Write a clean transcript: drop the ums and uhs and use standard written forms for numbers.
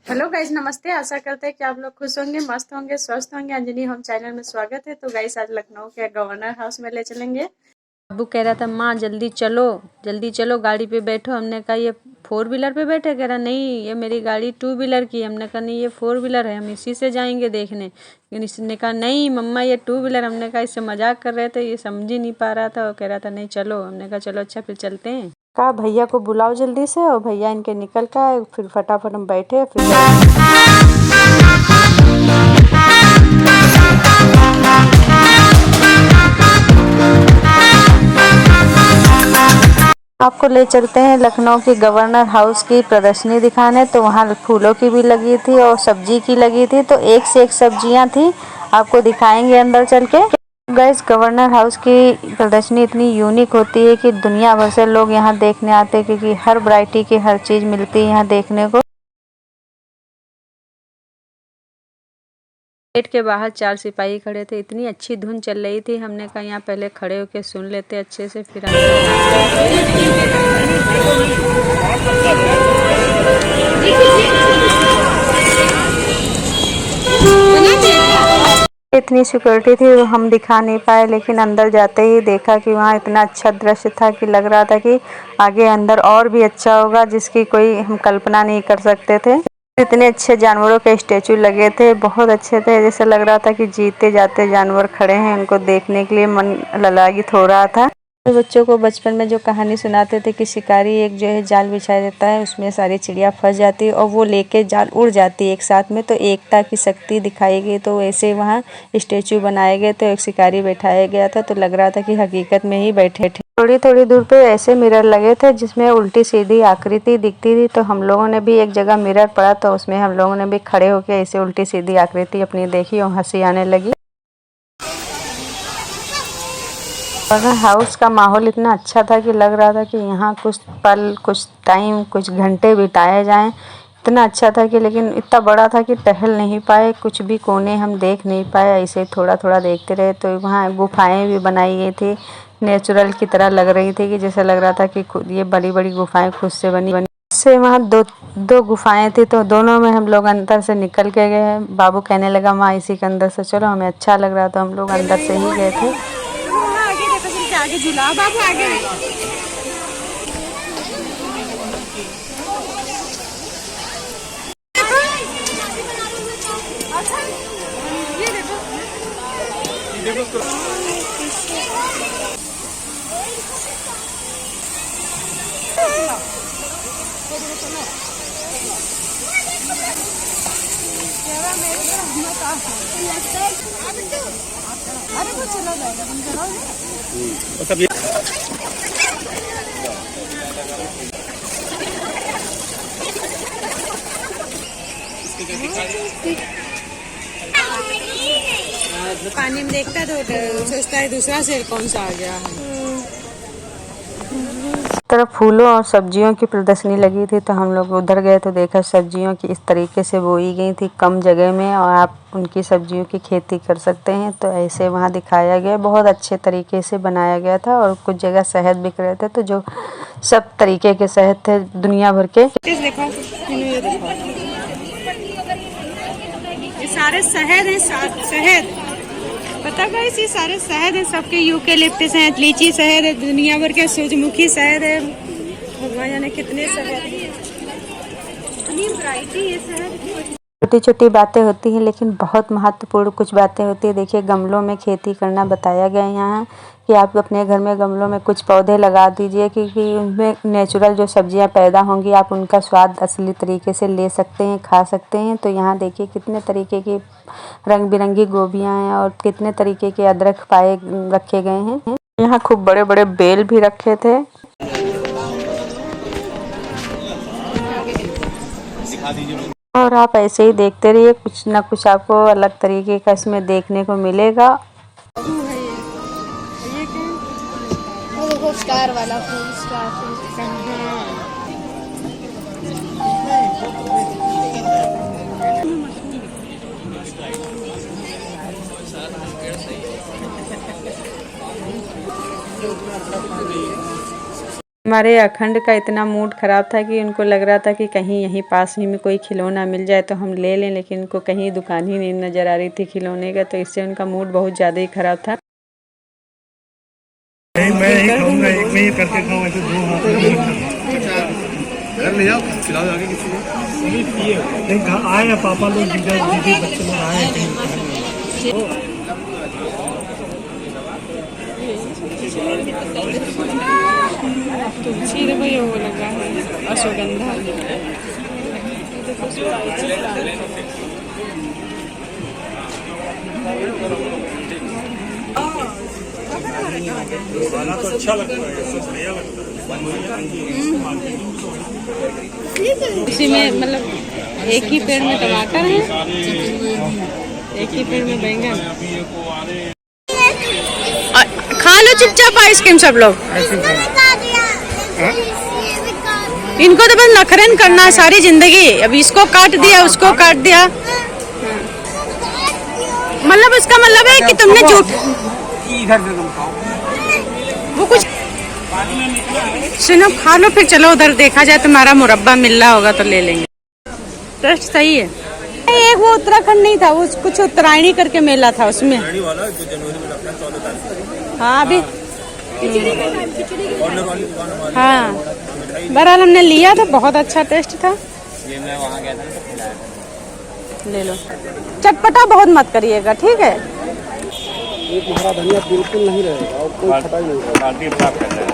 Hello guys, नमस्ते। आशा करते हैं कि आप लोग खुश होंगे, मस्त होंगे, स्वस्थ होंगे। अंजनी होम चैनल में स्वागत है। तो गाइज आज लखनऊ के गवर्नर हाउस में ले चलेंगे। अब्बू कह रहा था माँ जल्दी चलो गाड़ी पे बैठो। हमने कहा ये 4 व्हीलर पे बैठे। कह रहा नहीं, ये मेरी गाड़ी 2 व्हीलर की है। हमने कहा नहीं, ये 4 व्हीलर है, हम इसी से जाएंगे देखने। लेकिन इसने कहा नहीं मम्मा ये 2 व्हीलर। हमने कहा इससे मजाक कर रहे थे, ये समझ ही नहीं पा रहा था और कह रहा था नहीं चलो। हमने कहा चलो अच्छा फिर चलते हैं। कहा भैया को बुलाओ जल्दी से, और भैया इनके निकल का है। फिर फटाफट हम बैठे फिर आपको ले चलते हैं लखनऊ की गवर्नर हाउस की प्रदर्शनी दिखाने। तो वहाँ फूलों की भी लगी थी और सब्जी की लगी थी, तो एक से एक सब्जियां थी। आपको दिखाएंगे अंदर चल के। गैस गवर्नर हाउस की प्रदर्शनी इतनी यूनिक होती है कि दुनिया भर से लोग यहाँ देखने आते हैं, क्योंकि हर वैरायटी की हर चीज़ मिलती है यहाँ देखने को। गेट के बाहर 4 सिपाही खड़े थे। इतनी अच्छी धुन चल रही थी, हमने कहा यहाँ पहले खड़े होकर सुन लेते अच्छे से, फिर इतनी सिक्योरिटी थी वो हम दिखा नहीं पाए, लेकिन अंदर जाते ही देखा कि वहाँ इतना अच्छा दृश्य था कि लग रहा था कि आगे अंदर और भी अच्छा होगा, जिसकी कोई हम कल्पना नहीं कर सकते थे। इतने अच्छे जानवरों के स्टेचू लगे थे, बहुत अच्छे थे। जैसे लग रहा था कि जीते जाते जानवर खड़े हैं, उनको देखने के लिए मन ललागित हो रहा था। तो बच्चों को बचपन में जो कहानी सुनाते थे कि शिकारी एक जो है जाल बिछा देता है, उसमें सारी चिड़िया फंस जाती है और वो लेके जाल उड़ जाती है एक साथ में, तो एकता की शक्ति दिखाई गई। तो वैसे वहाँ स्टेचू बनाए गए, तो एक शिकारी बैठाया गया था, तो लग रहा था कि हकीकत में ही बैठे थे। थोड़ी थोड़ी दूर पे ऐसे मिरर लगे थे जिसमें उल्टी सीधी आकृति दिखती थी। तो हम लोगों ने भी एक जगह मिरर पड़ा, तो उसमें हम लोगों ने भी खड़े होकर ऐसे उल्टी सीधी आकृति अपनी देखी और हंसी आने लगी। गवर्नर हाउस का माहौल इतना अच्छा था कि लग रहा था कि यहाँ कुछ पल, कुछ टाइम, कुछ घंटे बिताए जाएं। इतना अच्छा था कि, लेकिन इतना बड़ा था कि टहल नहीं पाए, कुछ भी कोने हम देख नहीं पाए, ऐसे थोड़ा थोड़ा देखते रहे। तो वहाँ गुफाएं भी बनाई गई थी, नेचुरल की तरह लग रही थी, कि जैसे लग रहा था कि ये बड़ी बड़ी गुफाएं खुद से बनी से। वहाँ दो गुफाएं थी, तो दोनों में हम लोग अंदर से निकल के गए। बाबू कहने लगा माँ इसी के अंदर से चलो, हमें अच्छा लग रहा, तो हम लोग अंदर से ही गए थे। आगे झूला बाबू आगे। अरे वो चला जाएगा, तुम चलाओगे। पानी में देखता तो सोचता है दूसरा शेर कौन सा आ गया। तरफ फूलों और सब्जियों की प्रदर्शनी लगी थी, तो हम लोग उधर गए तो देखा सब्जियों की इस तरीके से बोई गई थी कम जगह में, और आप उनकी सब्जियों की खेती कर सकते हैं। तो ऐसे वहाँ दिखाया गया, बहुत अच्छे तरीके से बनाया गया था। और कुछ जगह शहद बिक रहे थे, तो जो सब तरीके के शहद थे दुनिया भर के। ये सारे शहद हैं, शहद पता गाइस, ये सारे शहद है, सबके यूकेलिप्टस हैं, लीची शहद है, दुनिया भर के सूरजमुखी शहद है, भगवान जाने कितने शहद, इतनी वैरायटी है शहद। छोटी छोटी बातें होती हैं, लेकिन बहुत महत्वपूर्ण कुछ बातें होती है। देखिए गमलों में खेती करना बताया गया यहाँ, कि आप अपने घर में गमलों में कुछ पौधे लगा दीजिए, क्योंकि उनमें नेचुरल जो सब्जियां पैदा होंगी, आप उनका स्वाद असली तरीके से ले सकते हैं, खा सकते हैं। तो यहाँ देखिए कितने तरीके की रंग बिरंगी गोभियाँ हैं और कितने तरीके के अदरक पाए रखे गए हैं। यहाँ खूब बड़े बड़े बेल भी रखे थे। और आप ऐसे ही देखते रहिए, कुछ ना कुछ आपको अलग तरीके का इसमें देखने को मिलेगा। स्टार वाला फूल, स्टार फूल। हमारे अखंड का इतना मूड ख़राब था कि उनको लग रहा था कि कहीं यहीं पास ही में कोई खिलौना मिल जाए तो हम ले लें, लेकिन उनको कहीं दुकान ही नहीं नज़र आ रही थी खिलौने का, तो इससे उनका मूड बहुत ज़्यादा ही ख़राब था। मैं ही खाऊंगा, एक में ही करके खाऊं, ऐसे दो हाथ घर ले जाओ, खिलाओ आगे किसी को। नहीं आए हैं पापा लोग, दीदी बच्चे लोग आए हैं कहीं। तुलसी देखो ये वो लगा है अश्वगंधा। तो अच्छा लगता है, बढ़िया लगता है। इसी में मतलब एक ही पेड़ में टमाटर है, एक ही पेड़ में बैंगन। खा लो चुपचाप आइसक्रीम सब लोग। इनको तो बस नखरन करना है सारी जिंदगी। अब इसको काट दिया, उसको काट दिया, मतलब उसका मतलब है कि तुमने झूठ वो कुछ। सुनो खा लो फिर चलो उधर देखा जाए, तुम्हारा मुरब्बा मिल रहा होगा तो ले लेंगे। टेस्ट सही है। एक वो उत्तराखंड नहीं था, वो कुछ उत्तरायणी करके मेला था उसमें। हाँ अभी हाँ बहरहाल हमने लिया था, बहुत अच्छा टेस्ट था। ले लो, चटपटा बहुत मत करिएगा, ठीक है। धनिया बिल्कुल नहीं रहेगा और कोई खटाई नहीं रहेगा।